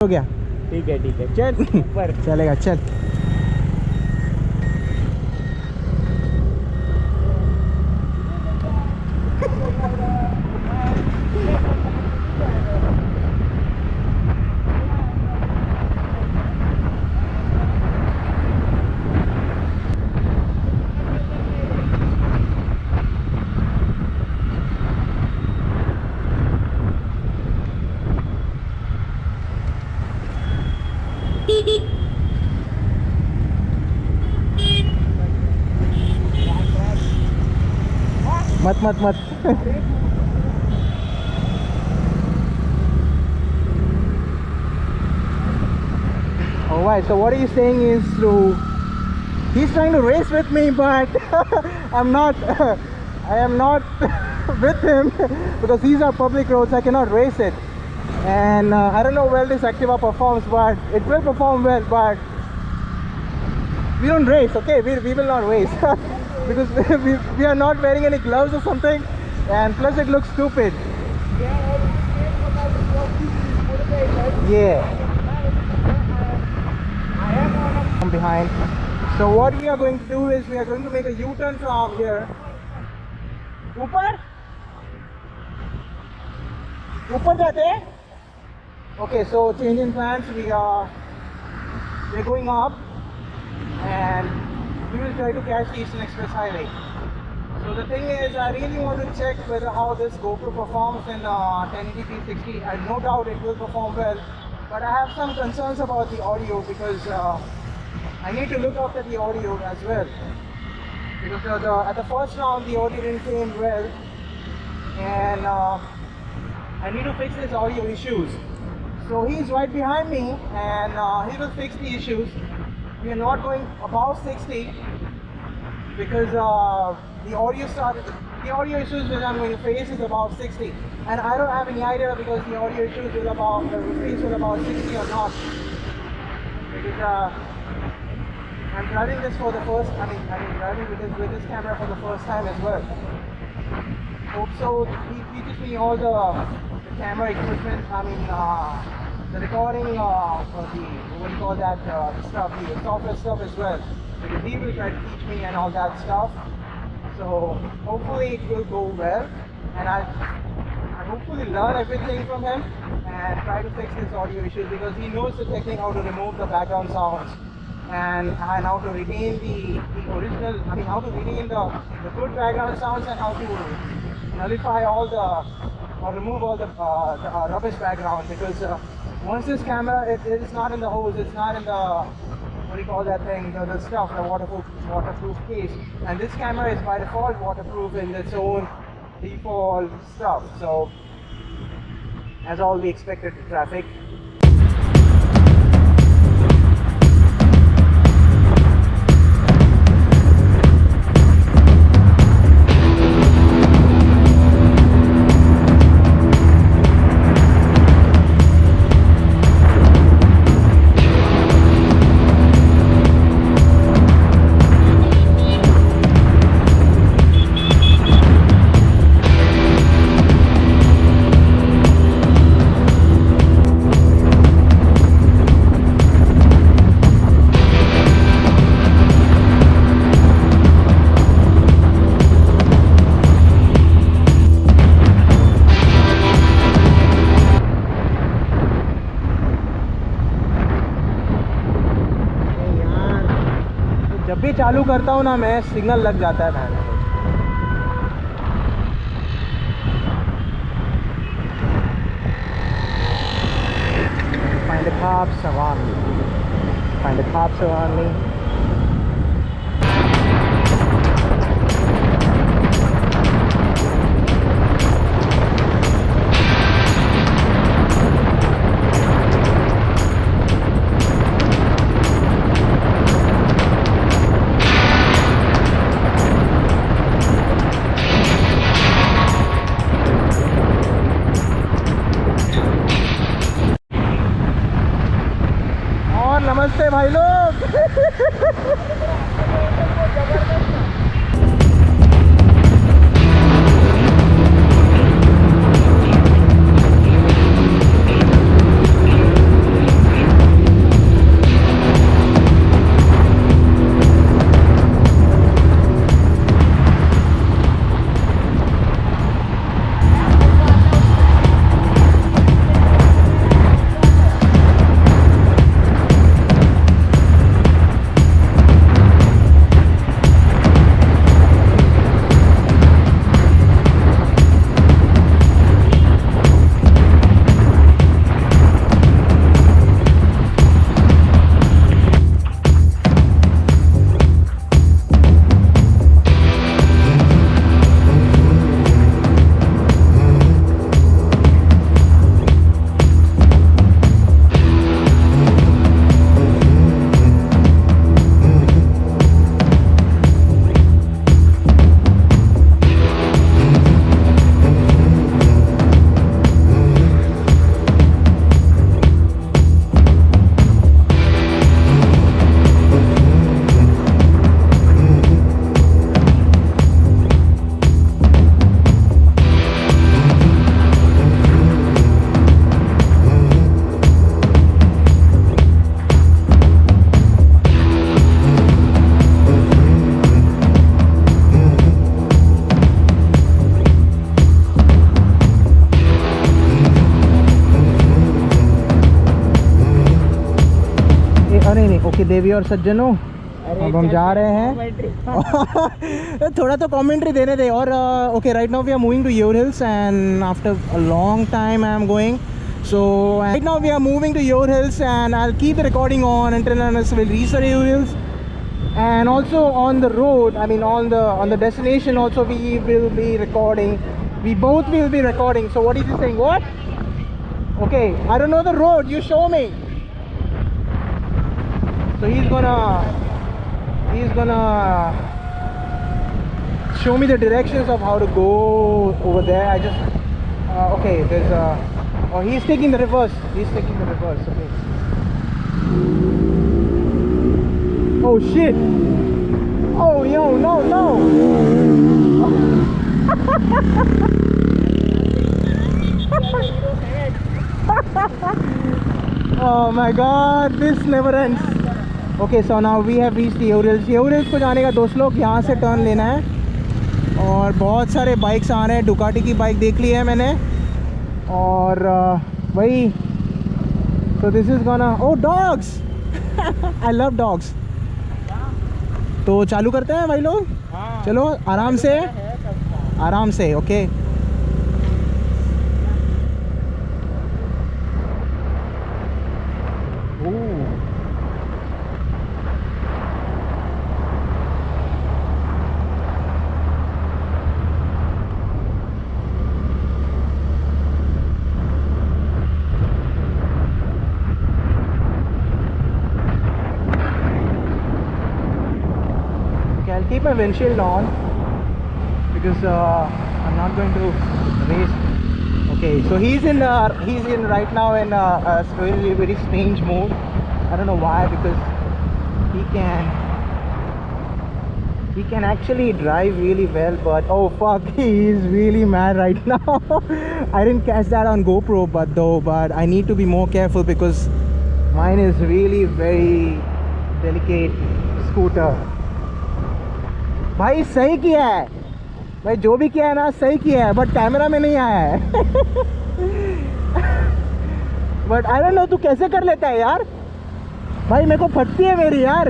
हो गया। ठीक है चल ऊपर चलेगा चल। मत मत मत All right, so what he's saying is he's trying to race with me, but I'm not I am not with him because these are public roads. I cannot race it, and I don't know well this Activa performs, but it will perform well, but we don't race. Okay, we will not race because we are not wearing any gloves or something, and plus it looks stupid. Yeah, from behind. So what we are going to do is we are going to make a U-turn from here. ऊपर जाते हैं. Okay, so change in plans. We're going up, and we will try to catch the Eastern Express Highway. So the thing is, I really want to check whether how this GoPro performs in 1080p 60. I no doubt it will perform well, but I have some concerns about the audio because I need to look after the audio as well. Because at the first round the audio didn't came well, and I need to fix his audio issues. So he's right behind me, and he will fix the issues. We are not going above 60 because the audio issues that I'm going to face is about 60, and I don't have any idea because the audio issues will face with about 60 or not. Because I'm driving this for the first. I'm driving with this camera for the first time as well. Hope so. He teaches me all the camera equipment. The recording or the what do you call that stuff, the software stuff as well. Because he will try to teach me and all that stuff. So hopefully it will go well, and I hopefully learn everything from him and try to fix his audio issues because he knows the technique how to remove the background sounds and how to retain the original. How to retain the good background sounds and how to nullify all or remove all the rubbish background because once this camera it is not in the hose, it's not in the what do you call that thing, the stuff, the waterproof case, and this camera is by default waterproof in its own default stuff, so as all the expected traffic. जब भी चालू करता हूँ ना मैं, signal लग जाता है मैंने. Find the cops around me. Find the cops around me. नमस्ते भाई लोग. ओके देवी और सज्जनों, अब हम जा रहे हैं। थोड़ा तो कमेंट्री देने दे। और okay, right now we are moving to your hills and after a long time I am going. So right now we are moving to your hills and I'll keep the recording on until unless we'll reach the your hills. And also on the road, I mean on the destination also we will be recording. We both will be recording. So what is he saying? What? Okay, I don't know the road. You show me. So he's gonna show me the directions of how to go over there. I just okay, there's a oh, he's taking the reverse. He's taking the reverse. Okay. Oh shit. Oh yo, no. Oh my god, this never ends. Okay, so now we have reached the Urals. Urals को जाने का दोस्त लोग यहाँ से turn लेना है और बहुत सारे बाइक्स आ रहे हैं. डुकाटी की बाइक देख ली है मैंने और वही. So this is gonna oh dogs. I love dogs. तो चालू करते हैं भाई लोग. चलो आराम से okay. I'll keep my windshield on because I'm not going to race. Okay, so he's in right now in a really very strange mood. I don't know why, because he can actually drive really well, but oh fuck, he is really mad right now. I didn't catch that on GoPro, but I need to be more careful because mine is really very delicate scooter. भाई सही किया है भाई, जो भी किया है ना सही किया है, बट कैमरा में नहीं आया है. बट आई डोंट नो तू कैसे कर लेता है यार. भाई मेरे को फटती है मेरी यार.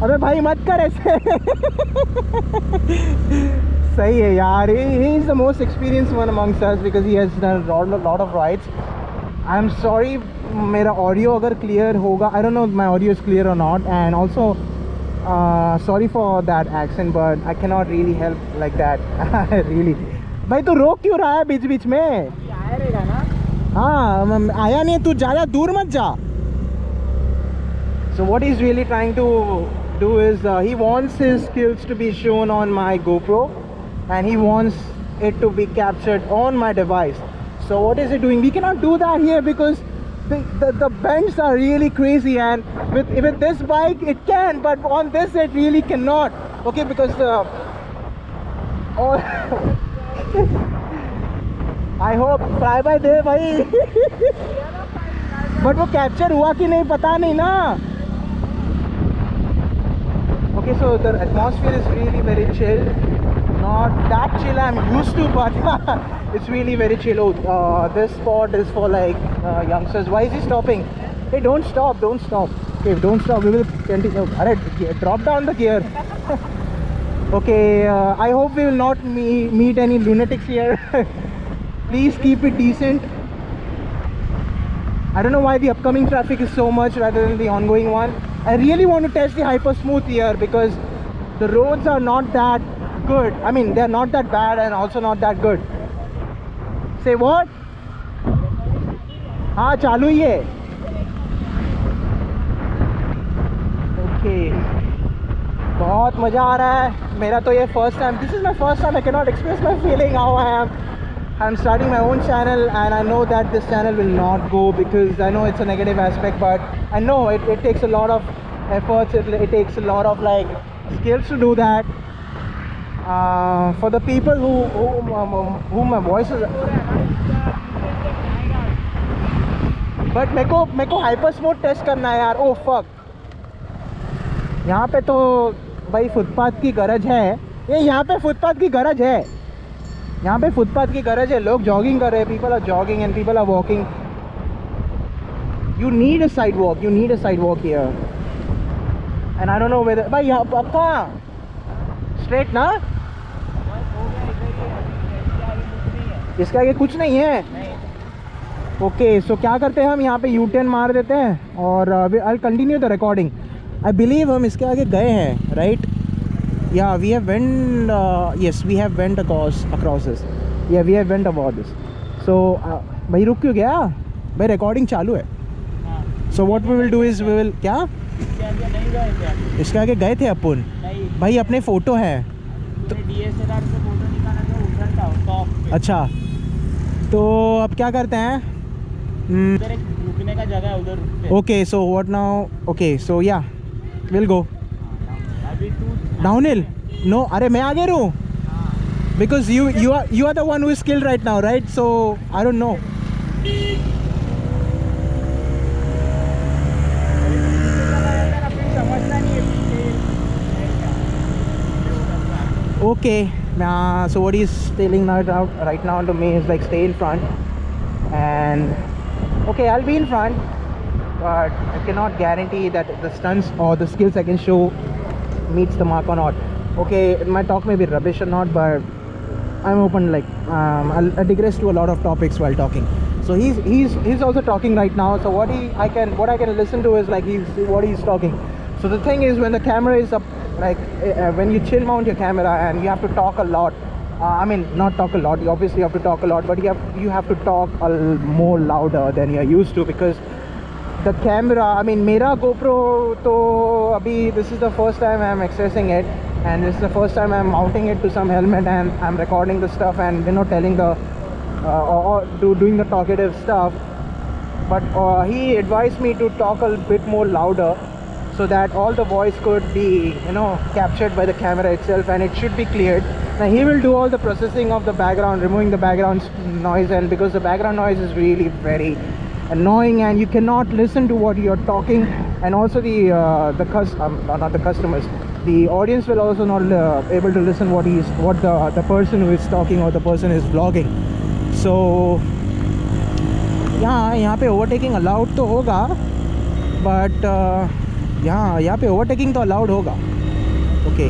अबे भाई मत कर ऐसे. सही है यार. He is the most experience one amongst us because he has done lot of rides. I am sorry मेरा ऑडियो अगर क्लियर होगा. I don't know my audio is clear और not. And also sorry for that accent, but I cannot really help like that. Really. भाई तू रोक क्यों रहा है बीच बीच में? आया रहेगा ना. हाँ आया नहीं. तू ज़्यादा दूर मत जा. So what he's really trying to do is he wants his skills to be shown on my GoPro and he wants it to be captured on my device. So what is he doing? We cannot do that here because the bends are really crazy, and with this bike it can, but on this it really cannot. Okay, because I hope try by there भाई. but वो capture हुआ कि नहीं पता नहीं ना. Okay, so the atmosphere is really very chill. Not that chill I'm used to, but it's really very chill. This spot is for like youngsters. Why is he stopping? Hey, don't stop. Okay, don't stop. We will continue. Alright, drop down the gear. Okay, I hope we will not meet any lunatics here. Please keep it decent. I don't know why the upcoming traffic is so much rather than the ongoing one. I really want to test the hyper smooth here because the roads are not that good. I mean, they're not that bad and also not that good. Say what? हाँ चालू ही है. Okay. बहुत मज़ा आ रहा है. मेरा तो ये first time. This is my first time. I cannot express my feeling how I am. I'm starting my own channel and I know that this channel will not go because I know it's a negative aspect, but I know it takes a lot of efforts. It takes a lot of like skills to do that. For the people who my voice is, but मेरे को hyper smooth test करना है यार. Oh fuck. यहाँ पे तो भाई footpath की गरज है. यहाँ पे फुटपाथ की गरज है. यहाँ पे फुटपाथ की गरज है. लोग जॉगिंग कर रहे हैं. People are jogging and people are walking. You need a sidewalk. You need a sidewalk here. and I don't know whether भाई यहाँ अब कहाँ straight ना इसके आगे कुछ नहीं है ओके सो क्या करते हैं हम यहाँ पे यू टर्न मार देते हैं और I continue the recording I believe हम इसके आगे गए हैं राइट या we have went yes we have went across this या we have went about this so भाई रुक क्यों गया भाई रिकॉर्डिंग चालू है so what we will do is we will क्या इसके आगे गए थे अपन भाई अपने फ़ोटो हैं DSLR से फोटो निकाला था उधर था टॉप पे अच्छा तो अब क्या करते हैं उधर एक रुकने का जगह है उधर रुकते हैं। Okay so what now okay so या विल गो अभी तू डाउन हिल नो अरे मैं आगे रहूँ because you are the one who is skilled right now right so I don't know समझना नहीं है okay so what he's telling right now to me is like stay in front and okay I'll be in front but I cannot guarantee that the stunts or the skills I can show meets the mark or not okay my talk may be rubbish or not but I'm open like I digress to a lot of topics while talking so he's also talking right now so what I can listen to is like what he's talking so the thing is when the camera is up like when you chin mount your camera and you have to talk a lot I mean not talk a lot you obviously have to talk a lot but you have to talk more louder than you're used to because the camera I mean mera GoPro to abhi this is the first time I'm accessing it and this is the first time I'm mounting it to some helmet and I'm recording the stuff and telling the or doing the talkative stuff but he advised me to talk a bit more louder so that all the voice could be captured by the camera itself and it should be cleared. Now he will do all the processing of the background, removing the background noise and because the background noise is really very annoying and you cannot listen to what you're talking and also not the customers the audience will also not able to listen what the person who is talking or the person is vlogging so यहाँ पे overtaking allowed तो होगा but यहाँ पे overtaking तो allowed होगा okay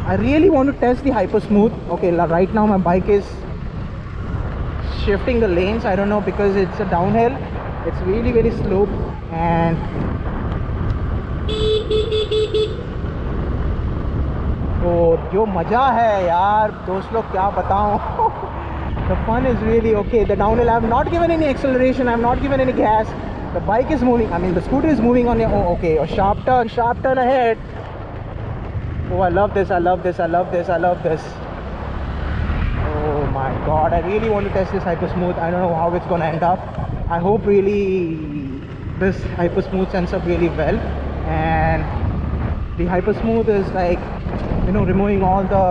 I really want to test the hyper smooth okay right now my bike is shifting the lanes I don't know because it's a downhill it's really very slow and जो मज़ा है यार दोस्त लोग क्या बताऊं the fun is really okay the downhill I have not given any acceleration I have not given any gas the bike is moving I mean the scooter is moving on okay a sharp turn ahead oh I love this oh my god I really want to test this hyper smooth I don't know how it's gonna end up I hope really this hyper smooth ends up really well and the hyper smooth is like removing all the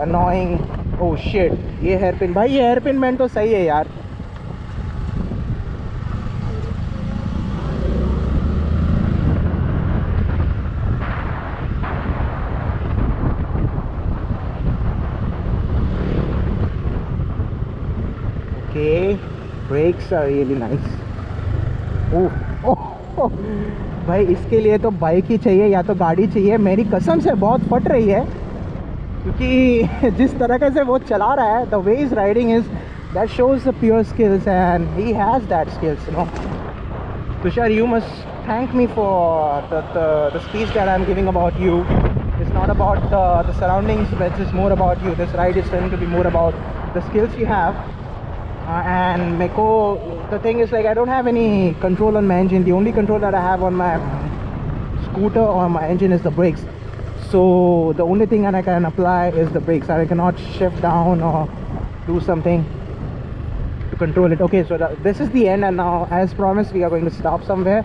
annoying oh shit ये hairpin भाई ये hairpin band तो सही है यार okay brakes are really nice oh भाई इसके लिए तो बाइक ही चाहिए या तो गाड़ी चाहिए मेरी कसम से बहुत फट रही है क्योंकि जिस तरह से वो चला रहा है the way is riding is that shows the pure skills and he has that skills Tushar you must thank me for the speech that I'm giving about you it's not about the surroundings but it's more about you this ride is going to be more about the skills you have and the thing is like I don't have any control on my engine the only control that I have on my scooter or my engine is the brakes so the only thing that I can apply is the brakes I cannot shift down or do something to control it okay so this is the end and now as promised we are going to stop somewhere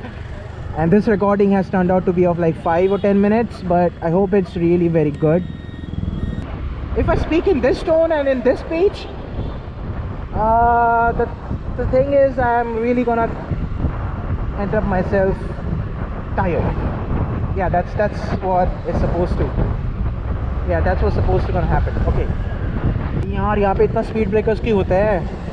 and this recording has turned out to be of like 5 or 10 minutes but I hope it's really very good if I speak in this tone and in this speech the thing is I'm really gonna end up myself tired yeah that's what is supposed to yeah that's what's supposed to gonna happen okay यार यहाँ पे इतना speed breakers क्यों होते हैं